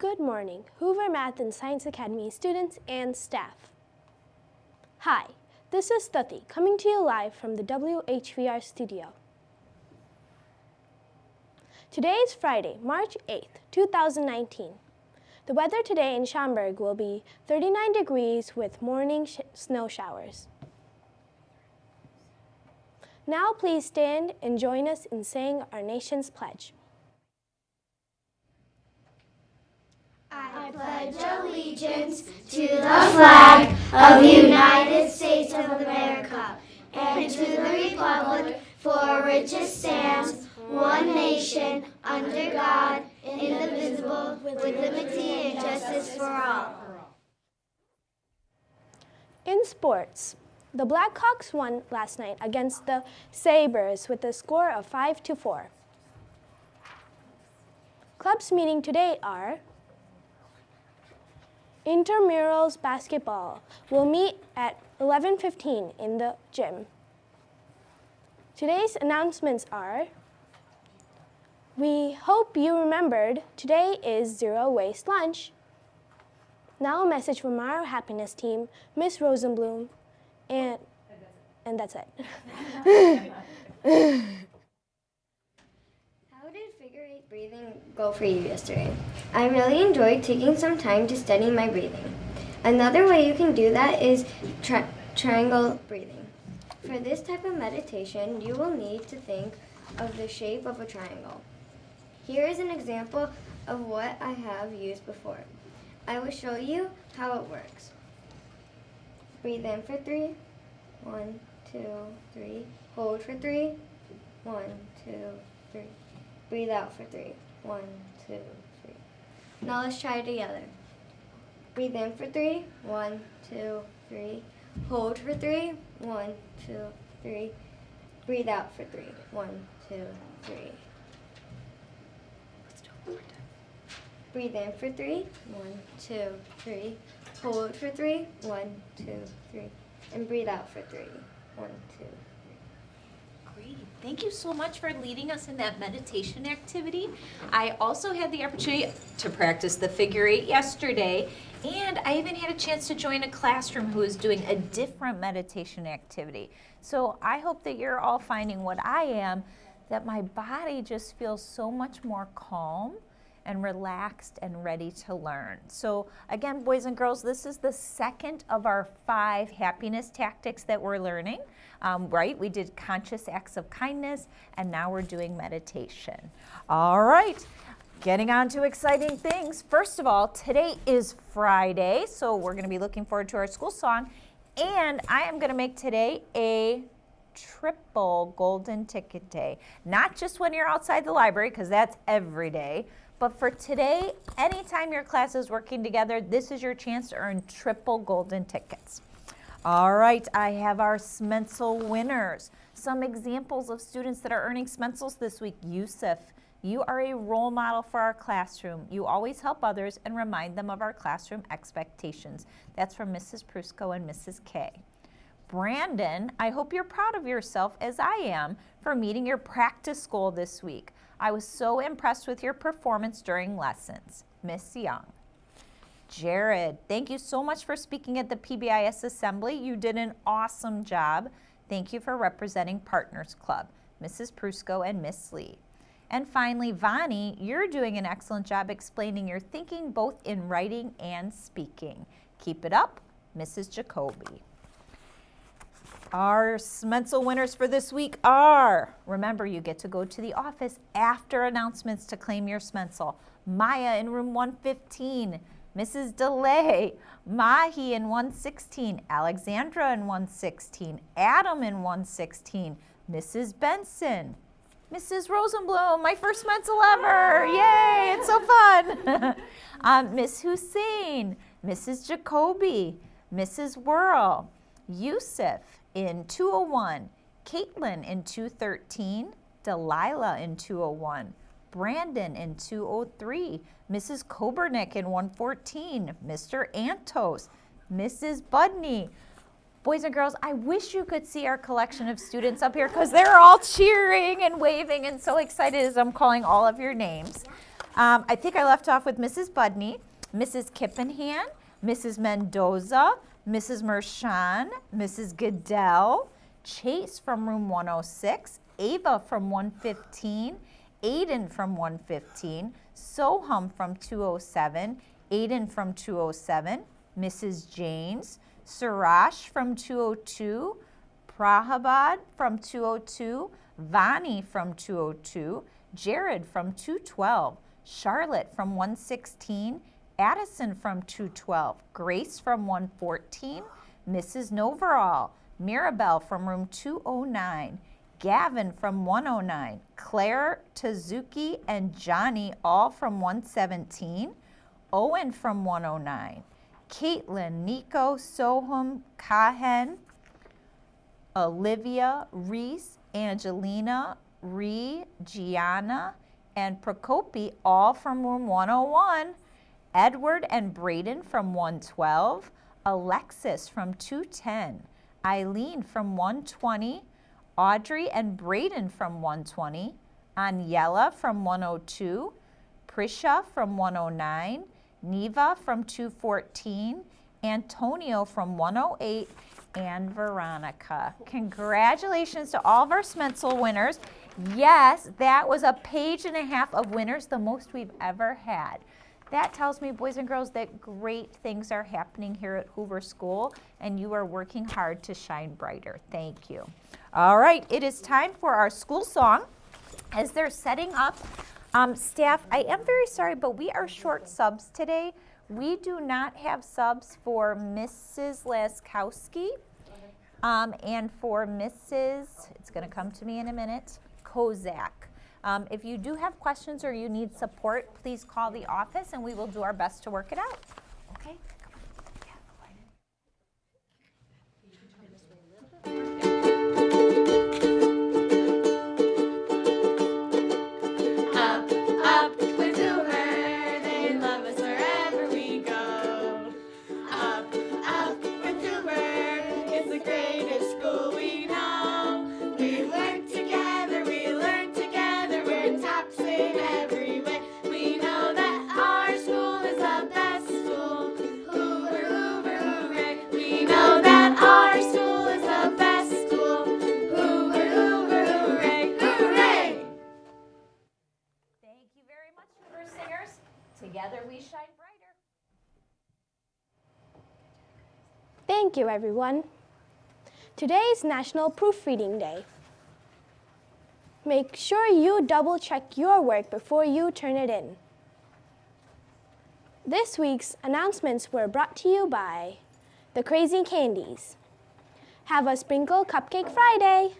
Good morning, Hoover Math and Science Academy students and staff. Hi, this is Stuti coming to you live from the WHVR studio. Today is Friday, March 8th, 2019. The weather today in Schaumburg will be 39 degrees with morning snow showers. Now please stand and join us in saying our nation's pledge. I pledge allegiance to the flag of the United States of America and to the republic for which it stands, one nation, under God, indivisible, with liberty and justice for all. In sports, the Blackhawks won last night against the Sabres with a score of 5-4. Clubs meeting today are Intramurals basketball will meet at 11:15 in the gym. Today's announcements are: we hope you remembered today is Zero Waste Lunch. Now a message from our happiness team, Miss Rosenblum, and that's it. How did figure eight breathing go for you yesterday? I really enjoyed taking some time to study my breathing. Another way you can do that is triangle breathing. For this type of meditation, you will need to think of the shape of a triangle. Here is an example of what I have used before. I will show you how it works. Breathe in for 3. 1, 2, 3. Hold for 3. 1, 2, 3. Breathe out for 3. 1, 2, 3. Now let's try it together. Breathe in for 3. 1, 2, 3. Hold for 3. 1, 2, 3. Breathe out for 3. 1, 2, 3. Let's do it one more time. Breathe in for 3. 1, 2, 3. Hold for 3. 1, 2, 3. And breathe out for 3. 1, 2, 3. Great. Thank you so much for leading us in that meditation activity. I also had the opportunity to practice the figure eight yesterday, and I even had a chance to join a classroom who is doing a different meditation activity. So I hope that you're all finding what I am, that my body just feels so much more calm and relaxed and ready to learn. So again, boys and girls, this is the second of our 5 happiness tactics that we're learning, right? We did conscious acts of kindness, and now we're doing meditation. All right, getting on to exciting things. First of all, today is Friday, so we're gonna be looking forward to our school song, and I am gonna make today a triple golden ticket day. Not just when you're outside the library, because that's every day, but for today, anytime your class is working together, this is your chance to earn triple golden tickets. All right, I have our Smensel winners. Some examples of students that are earning Smensels this week. Yusuf, you are a role model for our classroom. You always help others and remind them of our classroom expectations. That's from Mrs. Prusco and Mrs. K. Brandon, I hope you're proud of yourself, as I am, for meeting your practice goal this week. I was so impressed with your performance during lessons. Miss Young. Jared, thank you so much for speaking at the PBIS Assembly. You did an awesome job. Thank you for representing Partners Club. Mrs. Prusco and Miss Lee. And finally, Vani, you're doing an excellent job explaining your thinking both in writing and speaking. Keep it up, Mrs. Jacoby. Our Smensel winners for this week are, remember, you get to go to the office after announcements to claim your Smensel. Maya in room 115, Mrs. DeLay, Mahi in 116, Alexandra in 116, Adam in 116, Mrs. Benson, Mrs. Rosenblum, my first Smensel ever, yay, it's so fun. Miss Hussein, Mrs. Jacoby, Mrs. Whirl, Yusuf in 201, Caitlin in 213, Delilah in 201, Brandon in 203, Mrs. Kobernick in 114, Mr. Antos, Mrs. Budney. Boys and girls, I wish you could see our collection of students up here because they're all cheering and waving and so excited as I'm calling all of your names. I think I left off with Mrs. Budney, Mrs. Kippenhan, Mrs. Mendoza, Mrs. Mershon, Mrs. Goodell, Chase from room 106, Ava from 115, Aiden from 115, Soham from 207, Aiden from 207, Mrs. James, Surash from 202, Prahabad from 202, Vani from 202, Jared from 212, Charlotte from 116, Addison from 212, Grace from 114, Mrs. Noverall, Mirabelle from room 209, Gavin from 109, Claire, Tazuki, and Johnny all from 117, Owen from 109, Caitlin, Nico, Soham, Kahen, Olivia, Reese, Angelina, Ree, Gianna, and Prokopi all from room 101, Edward and Braden from 112, Alexis from 210, Eileen from 120, Audrey and Braden from 120, Aniela from 102, Prisha from 109, Neva from 214, Antonio from 108, and Veronica. Congratulations to all of our Smenzel winners. Yes, that was a page and a half of winners, the most we've ever had. That tells me, boys and girls, that great things are happening here at Hoover School, and you are working hard to shine brighter. Thank you. All right, it is time for our school song. As they're setting up, staff, I am very sorry, but we are short subs today. We do not have subs for Mrs. Laskowski and for Mrs., it's going to come to me in a minute, Kozak. If you do have questions or you need support, please call the office and we will do our best to work it out. Okay? Up, up with Hoover, they love us wherever we go. Up with Hoover, it's the greatest school we know. We work together, we learn together, we're tops in every way. We know that our school is the best school. Hoover, Hoover, hooray. We know that our school is the best school. Hoover, Hoover, hooray, hooray! Thank you very much, Hoover Singers. Together we shine brighter. Thank you, everyone. Today is National Proofreading Day. Make sure you double-check your work before you turn it in. This week's announcements were brought to you by the Crazy Candies. Have a Sprinkle Cupcake Friday!